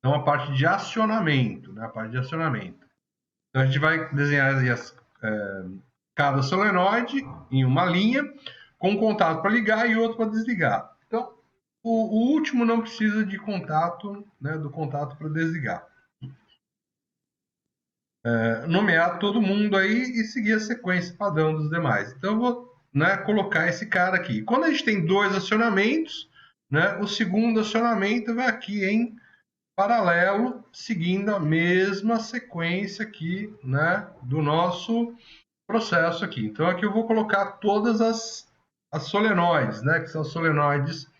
Então, a parte de acionamento, né? A parte de acionamento. Então, a gente vai desenhar cada solenoide em uma linha, com um contato para ligar e outro para desligar. Então, o último não precisa de contato, né? Do contato para desligar. Nomear todo mundo aí e seguir a sequência padrão dos demais. Então, eu vou, né, colocar esse cara aqui. Quando a gente tem dois acionamentos, né, o segundo acionamento vai aqui em paralelo, seguindo a mesma sequência aqui, né, do nosso processo aqui. Então, aqui eu vou colocar todas as solenoides, né, que são solenoides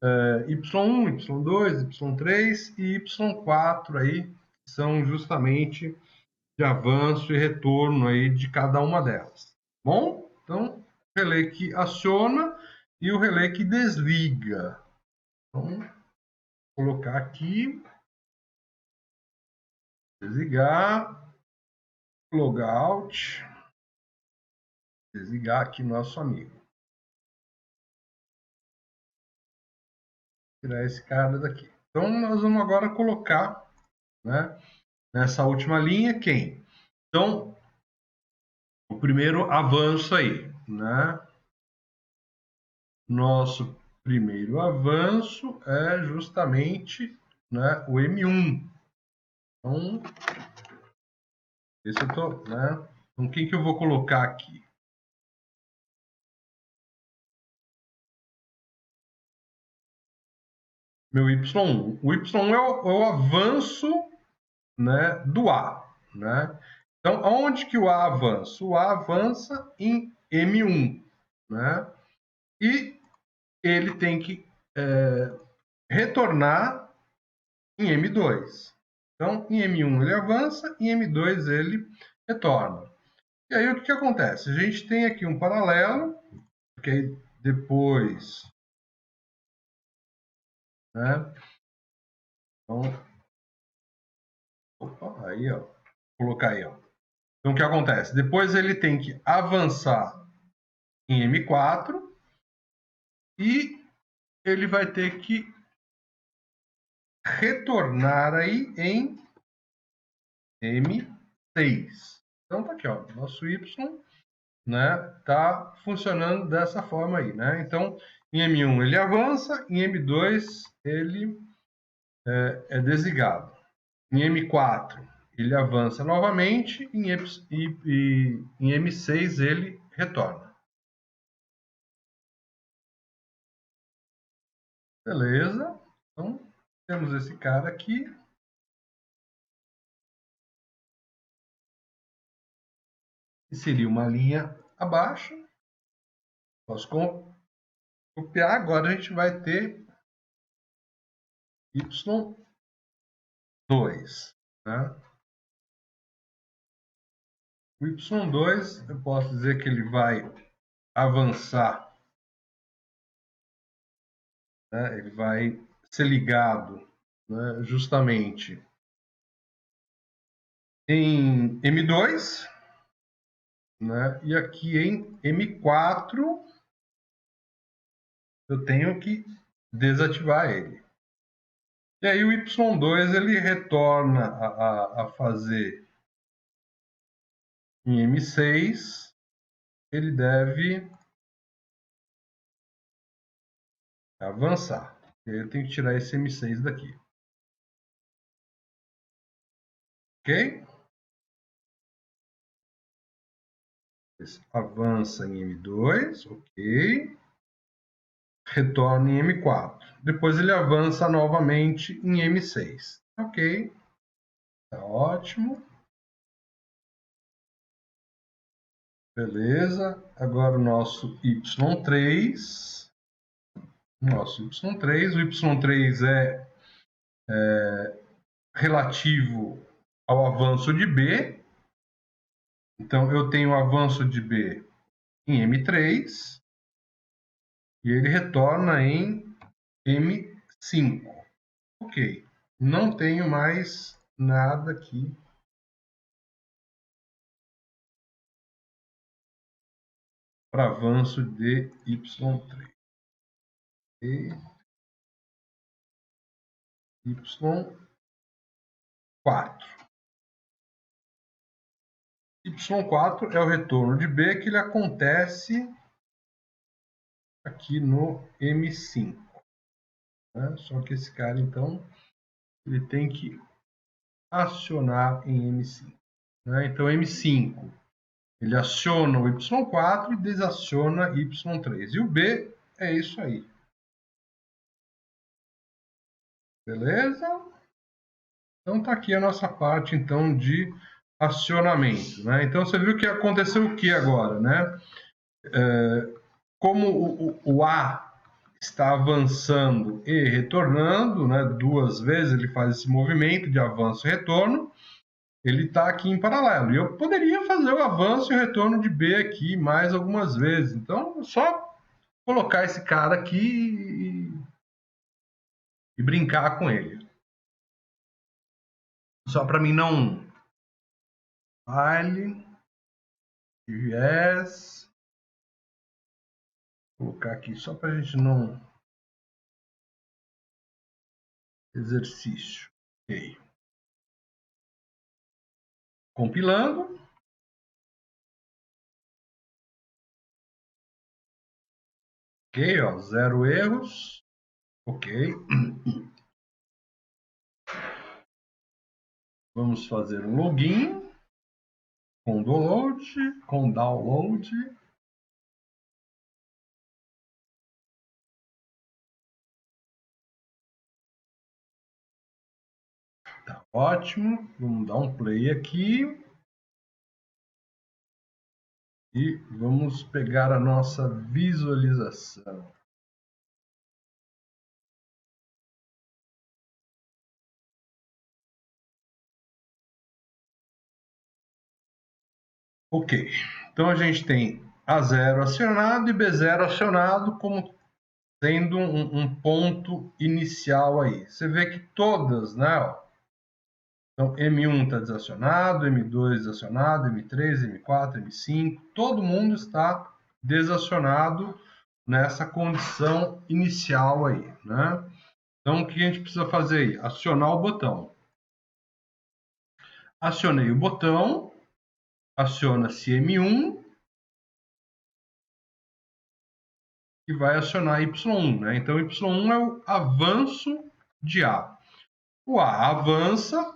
Y1, Y2, Y3 e Y4 aí, que são justamente de avanço e retorno aí de cada uma delas. Bom, então, o relé que aciona e o relé que desliga. Então, vou colocar aqui, desligar, logout, desligar aqui nosso amigo. Tirar esse cara daqui. Então, nós vamos agora colocar, né, nessa última linha quem? Então, o primeiro avanço aí, né? Nosso primeiro avanço é justamente, né, o M1. Então, esse eu tô, né? Então, quem que eu vou colocar aqui? Meu Y1. O Y1 é o avanço, né, do A, né? Então, aonde que o A avança? O A avança em M1, né? E ele tem que retornar em M2. Então, em M1 ele avança, em M2 ele retorna. E aí o que acontece? A gente tem aqui um paralelo, porque aí depois, né? Então, opa, aí, ó, vou colocar aí, ó. Então, o que acontece? Depois ele tem que avançar em M4 e ele vai ter que retornar aí em M6. Então, tá aqui, ó, nosso Y, né, tá funcionando dessa forma aí, né? Então, em M1 ele avança, em M2 ele é desligado. Em M4 ele avança novamente, em M6 ele retorna. Beleza? Então, temos esse cara aqui. Que seria uma linha abaixo. Posso copiar. Agora a gente vai ter Y2. Né? O Y2, eu posso dizer que ele vai avançar. Né? Ele vai ser ligado, né, justamente em M2, né? E aqui em M4 eu tenho que desativar ele. E aí o Y2 ele retorna a fazer em M6, ele deve avançar. E aí eu tenho que tirar esse M6 daqui. Ok? Esse avança em M2, ok. Retorna em M4. Depois ele avança novamente em M6. Ok. Tá ótimo. Beleza. Agora o nosso Y3. Nosso Y3. O Y3 é relativo ao avanço de B. Então, eu tenho o avanço de B em M3 e ele retorna em M5. Ok. Não tenho mais nada aqui para avanço de Y3. E Y Y4 é o retorno de B que ele acontece aqui no M5. Né? Só que esse cara, então, ele tem que acionar em M5. Né? Então, M5, ele aciona o Y4 e desaciona Y3. E o B é isso aí. Beleza? Então, está aqui a nossa parte, então, de acionamento. Né? Então, você viu que aconteceu o que agora? Né? Como o A está avançando e retornando, né? Duas vezes ele faz esse movimento de avanço e retorno, ele está aqui em paralelo. E eu poderia fazer o avanço e o retorno de B aqui mais algumas vezes. Então, só colocar esse cara aqui e brincar com ele. Só para mim não... File, viés... Vou colocar aqui só para a gente não... Exercício. Ok. Compilando. Ok, ó, 0 erros. Ok. Vamos fazer um login com download. Tá ótimo. Vamos dar um play aqui. E vamos pegar a nossa visualização. Ok. Então a gente tem A0 acionado e B0 acionado como sendo um ponto inicial aí. Você vê que todas, né? Ó, então M1 está desacionado, M2 desacionado, M3, M4, M5, todo mundo está desacionado nessa condição inicial aí, né? Então o que a gente precisa fazer aí? Acionar o botão. Acionei o botão, aciona-se M1 e vai acionar Y1, né? Então Y1 é o avanço de A. O A avança,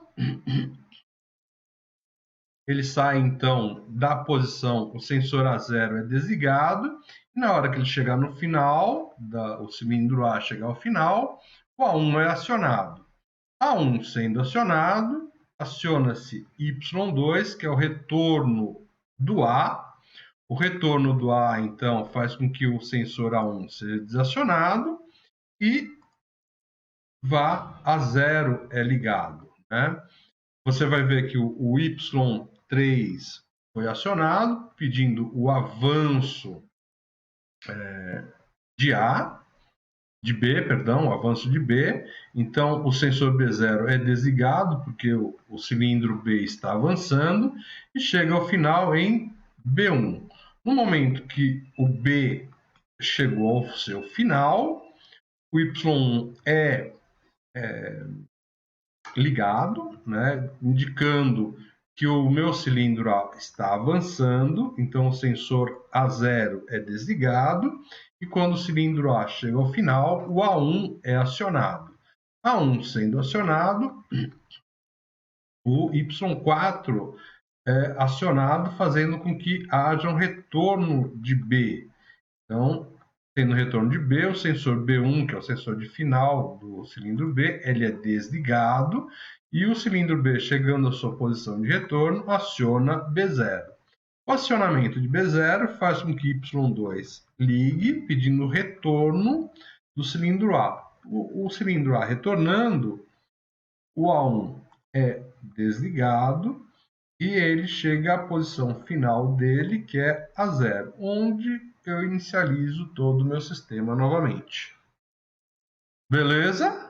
ele sai então da posição, o sensor A0 é desligado, e na hora que ele chegar no final, o cilindro A chegar ao final, o A1 é acionado. A1 sendo acionado, aciona-se Y2, que é o retorno do A. O retorno do A, então, faz com que o sensor A1 seja desacionado e vá a 0 é ligado. Né? Você vai ver que o Y3 foi acionado, pedindo o avanço de A, de B, perdão, o avanço de B. Então, o sensor B0 é desligado, porque o cilindro B está avançando, e chega ao final em B1. No momento que o B chegou ao seu final, o Y1 é ligado, né, indicando que o meu cilindro A está avançando, então o sensor A0 é desligado, e quando o cilindro A chega ao final, o A1 é acionado. A1 sendo acionado, o Y4 é acionado, fazendo com que haja um retorno de B. Então, tendo retorno de B, o sensor B1, que é o sensor de final do cilindro B, ele é desligado e o cilindro B, chegando à sua posição de retorno, aciona B0. O acionamento de B0 faz com que Y2 ligue, pedindo retorno do cilindro A. O cilindro A retornando, o A1 é desligado e ele chega à posição final dele, que é a 0, onde eu inicializo todo o meu sistema novamente. Beleza?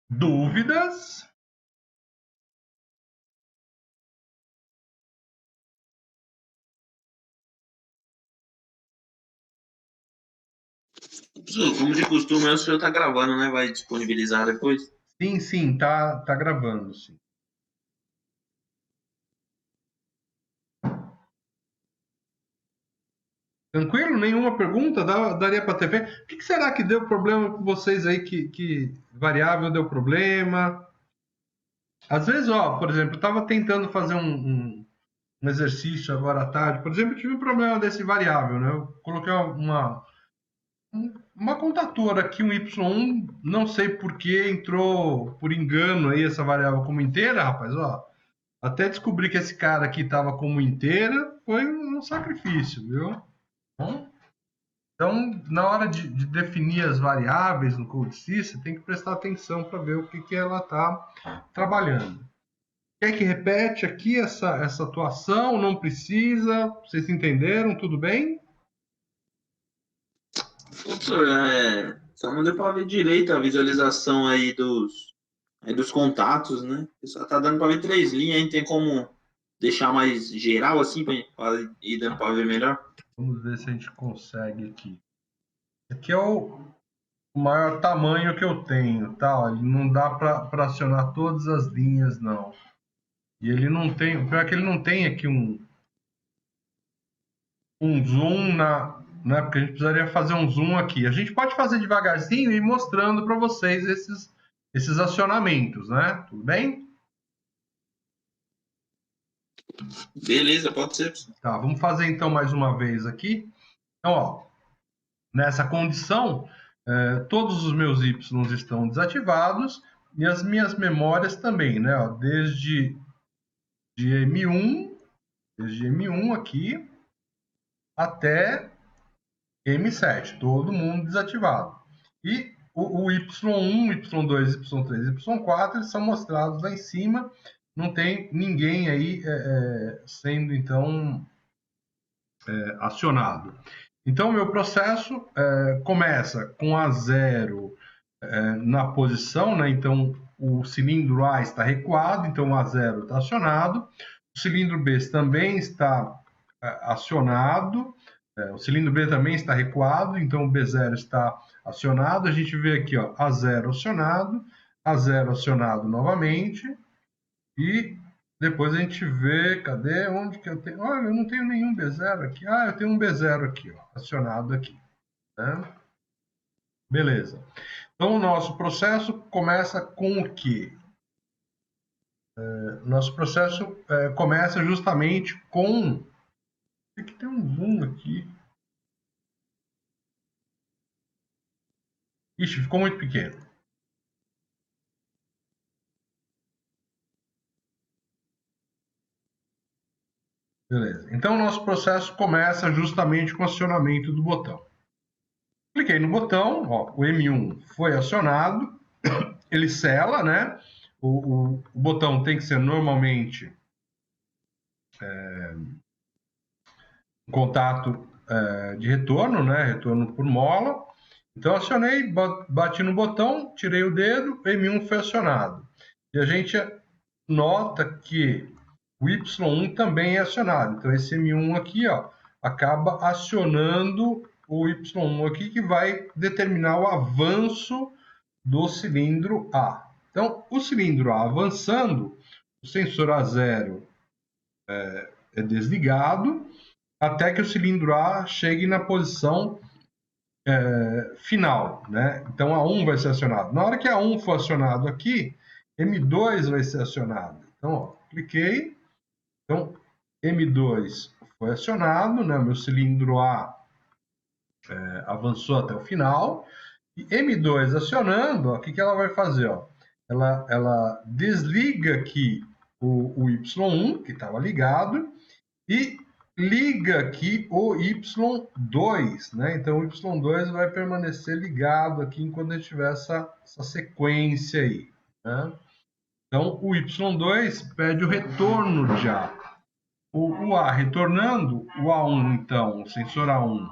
Dúvidas? Como de costume, o senhor está gravando, né? Vai disponibilizar depois? Sim, tá gravando, sim. Tranquilo? Nenhuma pergunta? Daria para ter feito? O que será que deu problema com vocês aí? Que variável deu problema? Às vezes, ó, por exemplo, eu estava tentando fazer um exercício agora à tarde. Por exemplo, eu tive um problema desse variável, né? Eu coloquei uma contatora aqui, um Y1, não sei por que entrou por engano aí essa variável como inteira, rapaz, ó. Até descobrir que esse cara aqui estava como inteira foi um sacrifício, viu? Então, na hora de definir as variáveis no CodeC, você tem que prestar atenção para ver o que ela está trabalhando. Quer que repete aqui essa atuação? Não precisa? Vocês entenderam? Tudo bem? Professor, só não deu para ver direito a visualização aí dos contatos, né? Só tá dando para ver 3 linhas, aí tem como deixar mais geral assim para ir dando para ver melhor? Vamos ver se a gente consegue aqui. Aqui é o maior tamanho que eu tenho, tá? Ele não dá para acionar todas as linhas, não. E ele não tem, o pior é que ele não tem aqui um zoom né? Porque a gente precisaria fazer um zoom aqui. A gente pode fazer devagarzinho e ir mostrando para vocês esses acionamentos, né? Tudo bem? Beleza, pode ser, professor. Tá, vamos fazer então mais uma vez aqui. Então, ó, nessa condição, todos os meus Y estão desativados e as minhas memórias também, né? Ó, M1, desde M1 aqui até M7, todo mundo desativado. E o Y1, Y2, Y3 e Y4 eles são mostrados lá em cima, não tem ninguém aí sendo então acionado. Então, o meu processo começa com a zero na posição, né? Então, o cilindro A está recuado, então o A0 está acionado. O cilindro B também está acionado. O cilindro B também está recuado, então o B0 está acionado. A gente vê aqui, ó, A0 acionado, A0 acionado novamente. E depois a gente vê, cadê? Onde que eu tenho? Olha, eu não tenho nenhum B0 aqui. Ah, eu tenho um B0 aqui, ó, acionado aqui. Né? Beleza. Então, o nosso processo começa com o quê? Nosso processo começa justamente com... Tem que ter um zoom aqui. Ixi, ficou muito pequeno. Beleza. Então, o nosso processo começa justamente com o acionamento do botão. Cliquei no botão, ó, o M1 foi acionado, ele sela, né? O botão tem que ser normalmente um contato de retorno, né? Retorno por mola. Então, acionei, bati no botão, tirei o dedo, M1 foi acionado. E a gente nota que o Y1 também é acionado. Então, esse M1 aqui, ó, acaba acionando o Y1 aqui, que vai determinar o avanço do cilindro A. Então, o cilindro A avançando, o sensor A0 é desligado até que o cilindro A chegue na posição final, né? Então, A1 vai ser acionado. Na hora que A1 for acionado aqui, M2 vai ser acionado. Então, ó, cliquei. Então, M2 foi acionado, né? Meu cilindro A avançou até o final. E M2 acionando, ó, o que ela vai fazer? Ó? Ela desliga aqui o Y1, que estava ligado, e liga aqui o Y2, né? Então o Y2 vai permanecer ligado aqui enquanto a gente tiver essa sequência aí, né? Então o Y2 pede o retorno de A. O A retornando, o A1 então, o sensor A1,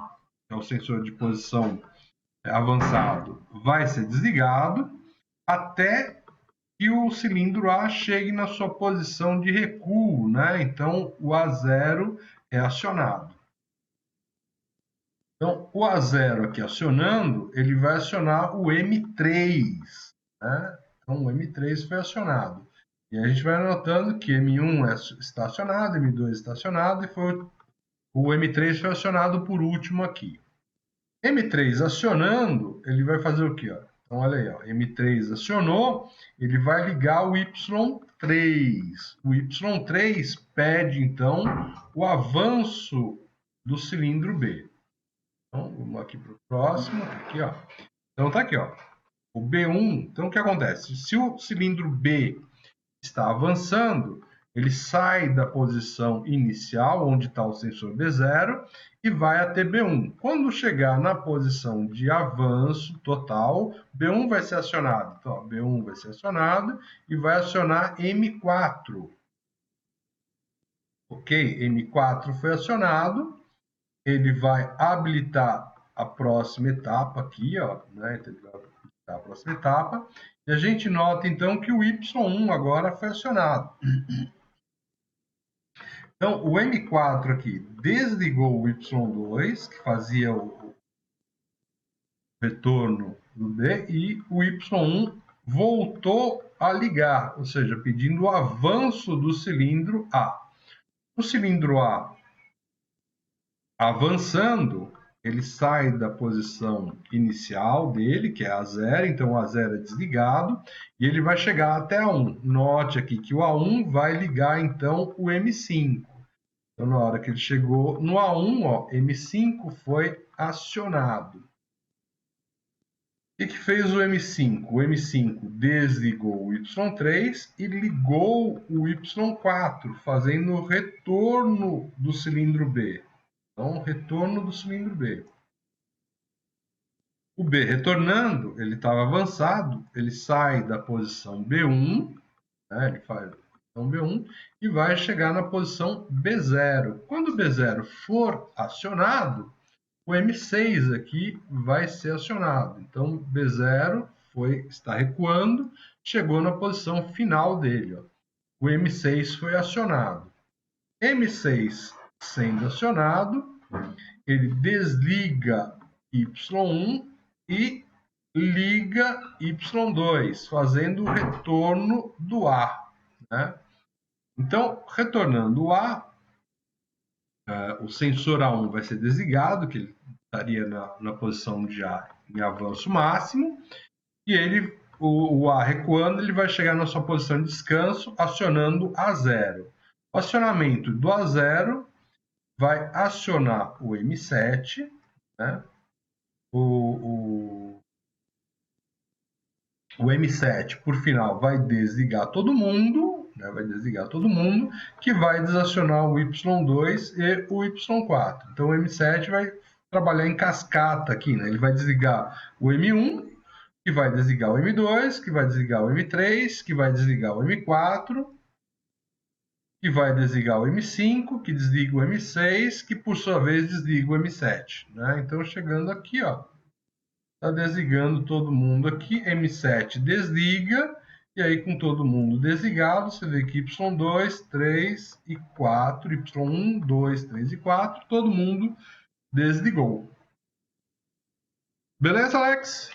que é o sensor de posição avançado, vai ser desligado até que o cilindro A chegue na sua posição de recuo, né? Então o A0 é acionado. Então o A0 aqui acionando, ele vai acionar o M3, né? Então, o M3 foi acionado. E a gente vai anotando que M1 está acionado, M2 está acionado, e o M3 foi acionado por último aqui. M3 acionando, ele vai fazer o quê? Ó? Então, olha aí, ó, M3 acionou, ele vai ligar o Y3. O Y3 pede, então, o avanço do cilindro B. Então, vamos aqui para o próximo. Aqui, ó. Então, tá aqui, ó. O B1. Então, o que acontece? Se o cilindro B está avançando, ele sai da posição inicial, onde está o sensor B0, e vai até B1. Quando chegar na posição de avanço total, B1 vai ser acionado. Então, ó, B1 vai ser acionado e vai acionar M4. Ok? M4 foi acionado. Ele vai habilitar a próxima etapa aqui, ó, né? Então, ele vai habilitar a próxima etapa. E a gente nota, então, que o Y1 agora foi acionado. Então, o M4 aqui desligou o Y2, que fazia o retorno do B, e o Y1 voltou a ligar, ou seja, pedindo o avanço do cilindro A. O cilindro A avançando, ele sai da posição inicial dele, que é a 0, então o A0 é desligado, e ele vai chegar até a 1. Note aqui que o A1 vai ligar, então, o M5. Então, na hora que ele chegou no A1, ó, M5 foi acionado. O que fez o M5? O M5 desligou o Y3 e ligou o Y4, fazendo o retorno do cilindro B. Então, retorno do cilindro B. O B retornando, ele estava avançado, ele sai da posição B1, né, ele faz a posição B1 e vai chegar na posição B0. Quando o B0 for acionado, o M6 aqui vai ser acionado. Então, B0 está recuando, chegou na posição final dele. Ó. O M6 foi acionado. M6 sendo acionado, ele desliga Y1 e liga Y2, fazendo o retorno do A. Né? Então, retornando o A, o sensor A1 vai ser desligado, que ele estaria na posição de A em avanço máximo, e o A recuando, ele vai chegar na sua posição de descanso, acionando A0. O acionamento do A0 vai acionar o M7, né? O M7, por final, vai desligar todo mundo, né? Vai desligar todo mundo, que vai desacionar o Y2 e o Y4. Então, o M7 vai trabalhar em cascata aqui, né? Ele vai desligar o M1, que vai desligar o M2, que vai desligar o M3, que vai desligar o M4, que vai desligar o M5, que desliga o M6, que por sua vez desliga o M7. Né? Então, chegando aqui, ó, está desligando todo mundo aqui, M7 desliga, e aí com todo mundo desligado, você vê que Y2, 3 e 4, Y1, 2, 3 e 4, todo mundo desligou. Beleza, Alex?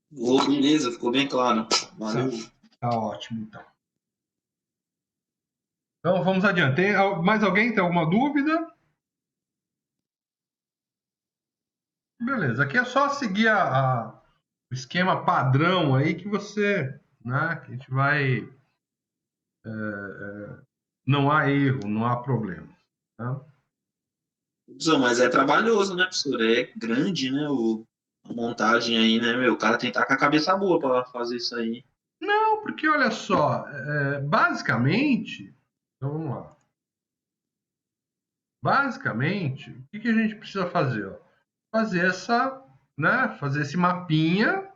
Beleza, ficou bem claro. Valeu. Tá ótimo, então. Então, vamos adiante. Tem mais alguém tem alguma dúvida? Beleza, aqui é só seguir o esquema padrão aí que você, né, que a gente vai, não há erro, não há problema. Tá? Mas é trabalhoso, né, professor? É grande, né, a montagem aí, né, meu? O cara tem que estar com a cabeça boa para fazer isso aí. Não, porque olha só, basicamente, então vamos lá. Basicamente, o que a gente precisa fazer? Ó? Fazer esse mapinha,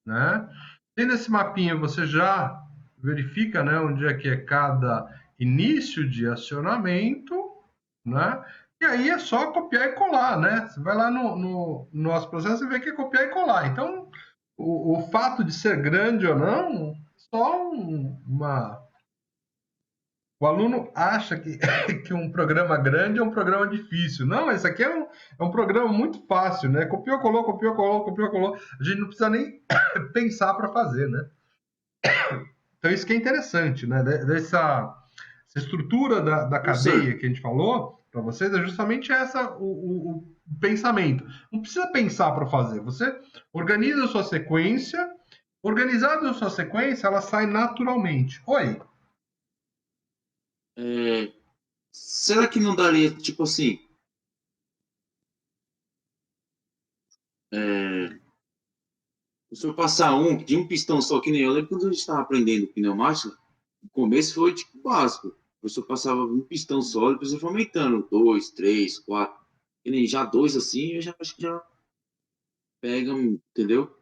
né? Tendo esse mapinha, você já verifica, né, onde é que é cada início de acionamento, né? E aí é só copiar e colar, né? Você vai lá no nosso processo e vê que é copiar e colar. Então, o fato de ser grande ou não, só uma O aluno acha que, que um programa grande é um programa difícil. Não, esse aqui é um programa muito fácil, né? Copiou, colou, copiou, colou, copiou, colou. A gente não precisa nem pensar para fazer, né? Então, isso que é interessante, né? Essa estrutura da Professor, cadeia que a gente falou para vocês é justamente o pensamento. Não precisa pensar para fazer. Você organiza a sua sequência, organizada a sua sequência, ela sai naturalmente. Oi, é, será que não daria, tipo assim, é, o senhor passar de um pistão só, que nem eu lembro quando a gente estava aprendendo pneumática, no começo foi tipo básico. O professor passava um pistão só, depois ele foi aumentando, dois, três, quatro. E nem já dois assim, eu já acho que já pega, entendeu?